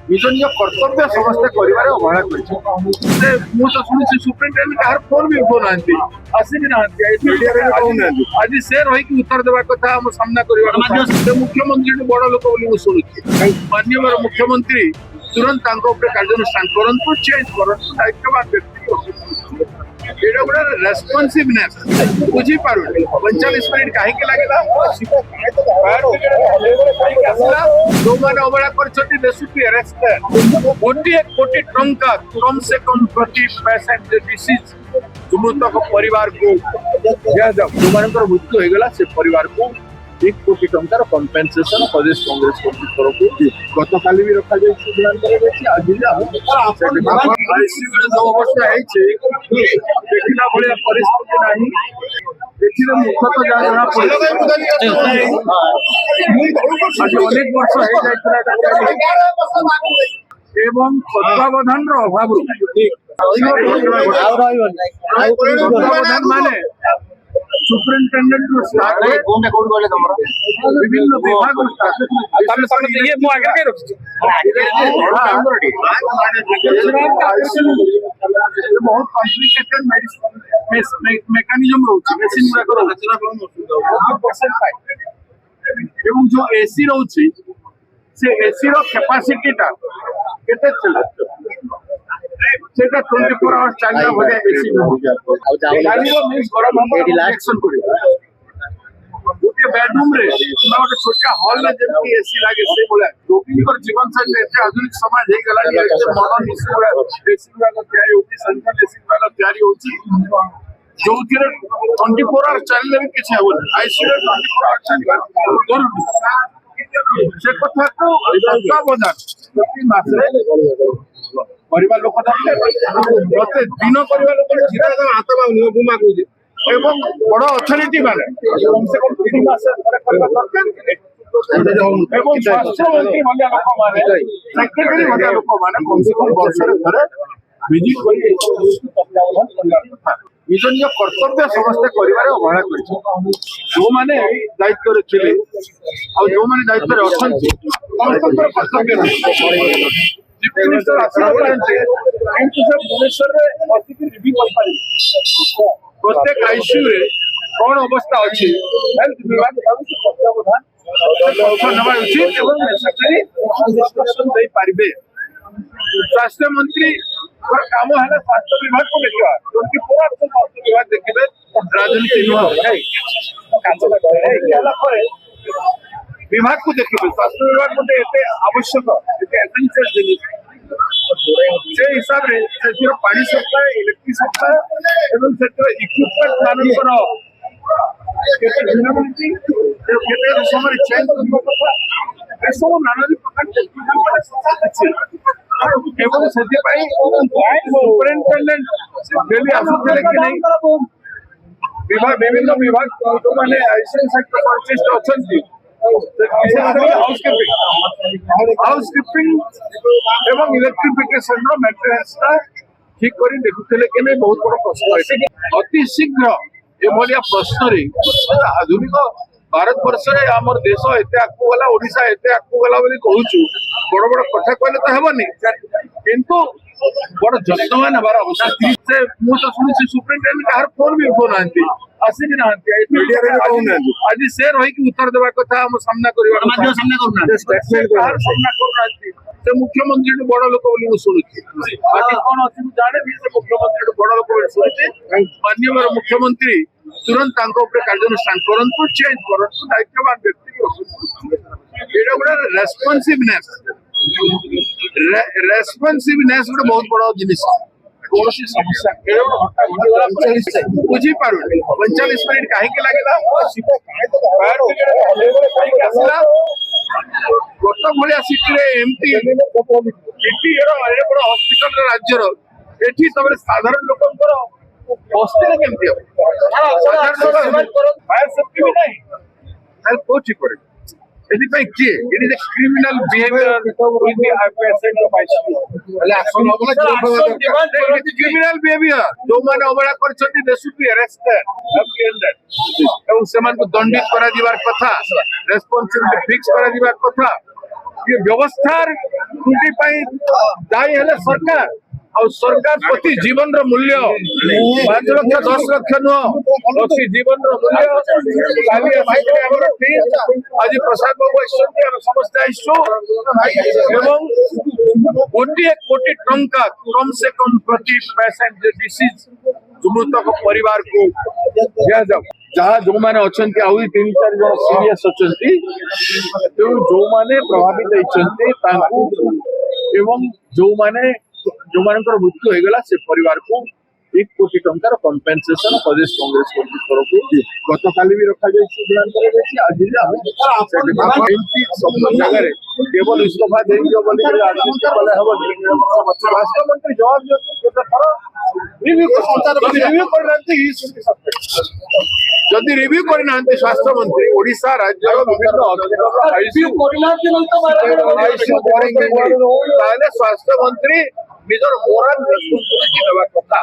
निज निज कर्तव्य समस्ते कर अवहेला कर शुणी सुप्रीमटेंडेंट कहार फोन भी उठो ना आसी भी ना आज से रही उत्तर देवा कथा आम सामना करवा मुख्यमंत्री बड़ लोक शुणुची माननीय मुख्यमंत्री तुरंत कार्यानुष्ठान करूँ चेंज करूँ दायित्ववान व्यक्ति एटा गोटे रेस्पॉन्सिवनेस बुझी पार 45 मिनिट कहीं लगे जो मैंने अवहेला कर गोटे कोटी टंका कम से कम प्रति पेसेंट डिसीज मृतक परिवार को जो मान मृत्यु हो गला से परिवार को 1 कोटी टंकार कंपेनसेशन प्रदेश कांग्रेस कमिटी तरफ गत काली भी रखा आज जो अवस्था देखला भाया परिस्थिति नहीं मुख्यतः जहाँ जना पड़े आज अनेक वर्ष एवं तत्वावधान अभाव तत्वावधान माने सुप्रिंटेंडेंट विभिन्न विभाग बहुत कॉम्प्लिकेटेड मेकानिज्म रोचे मेसिन एवं जो एसी रोचे से एसी रो कैपेसिटी टा केते चला सेटा 24 आवर्स चलना भले एसी गाड़ी रो मिस गरम हम रिलैक्सन करी गोटे बेडरूम रे ना गोटे छोटा हॉल में जेमती एसी लागे से बोला रोगी पर जीवन शैली एते आधुनिक समाज हे गला एते मॉडर्न एसी वाला तैयारी होती सेंट्रल एसी वाला तैयारी होती जो 24 आवर्स चलले भी किछ हेबो आईसीयू 24 आवर्स चलबा जरूरी से कथा को तत्वावधान प्रति मासे परिवार लोक प्रत्येक दिन परिवार लोक हाथ पाऊनी गुमा कौच एवं बड़ अथॉरिटी माने कम से कम 3 मास स्वास्थ्य मंत्री भलिया लोक माने सेक्रेटरी भलिया लोक माने कम से कम वर्ष विजिट निज निज कर्तव्य समस्ते कर अवहेला कर जो मैंने दायित्व थे और जो मैंने दायित्व अच्छा समस्त कर्तव्य चीफ मिनिस्टर आसना भुवनेश्वर प्रत्येक आईसीयू रे कौन अवस्था अच्छी हेल्थ विभाग तत्वावधान नवा उचित एवं नेसेसरी इंस्ट्रक्शन दे पारिबे स्वास्थ्य मंत्री काम है स्वास्थ्य विभाग को देखा 24 आवर्स स्वास्थ्य विभाग देखिए राजनीति विभाग को देखिए स्वास्थ्य विभाग गोटे एते आवश्यक एसेंशियल जिनिस से हिसाब रे से पानी सप्लाई इलेक्ट्रिक सप्लाई एवं से इक्विपमेंट मानकर केते ड्यूरेबिलिटी केते समय चेंज करबा सब नाना प्रकार एवं से सुपरिटेंडेंट डेली आसुले कि नहीं विभाग विभिन्न विभाग जो मैंने आईसीयू सेक्टर कॉन्सिस्ट अच्छी हाउसकीपिंग एवं इलेक्ट्रिफिकेशन मेंटेनेंस ठीक कर देखुले कि नहीं बहुत बड़ प्रश्न अति शीघ्र एभलिया प्रश्न आधुनिक भारत वर्ष आमर देश एते आगू गला ओडिशा एते आगू गला बोली कहूचु बड़ बड़ कथा कहले तो हेबनी किंतु बड़ जत्नवान हबार अवसर से तो शुणी सुप्रीमटेंडेंट कहार फोन भी उठो ना आसी भी ना आज से रही उत्तर देवा कथा आम सामना करवा सामना कर मुख्यमंत्री बड़ लोक शुणुची बाकी कौन अच्छी जाने से मुख्यमंत्री बड़ लोक शुणुची माननीय मुख्यमंत्री तुरंत कार्यानुष्ठान करूँ चेंज करूँ दायित्ववान व्यक्ति एटा गोटे रेस्पॉन्सिवनेस गोटे बहुत बड़ जिनिस कौन समस्या बुझी पार 45 मिनिट कहीं लगे गत भाया सिटी एमती बड़ हस्पिटाल राज्यर एटी साधारण लोक बस्ती केमती फायर सेफ्टी भी नहीं कौन पड़े किए क्रिमिनल बिहेवियर क्रिमिनल बिहेवियर जो मैंने अवहेला कर दंडित कथा रेस्पॉन्सिबिलिटी फिक्स कथा ये व्यवस्थार त्रुटि दायी हेले सरकार और सरकार प्रति जीवन रो मूल्य 5 लाख 10 लाख नुह प्रति जीवन रो मूल्य काली आज प्रसाद बाबू आम समस्त आसु एवं गोटे कोटी टंका कम से कम प्रति पेशेंट डिसीज मृतक परिवार को दिया जाओ जहाँ जो मैंने अच्छा आहु 3-4 जन सीरियस अच्छा तेणु जो मैंने प्रभावित होती एवं जो मैंने जो मानकर मृत्यु हो गला से परिवार को 1 कोटी टंकार कंपेनसेशन प्रदेश कांग्रेस कमिटी तरफ गत काली भी रखा आज सब जगह केवल इस्तीफा दे स्वास्थ्य मंत्री जवाब जदि रिव्यू करना स्वास्थ्य मंत्री ओडिशा राज्य विभिन्न स्वास्थ्य मंत्री निजर मोराल रेस्पॉन्सिबिलिटी नेबा कथा।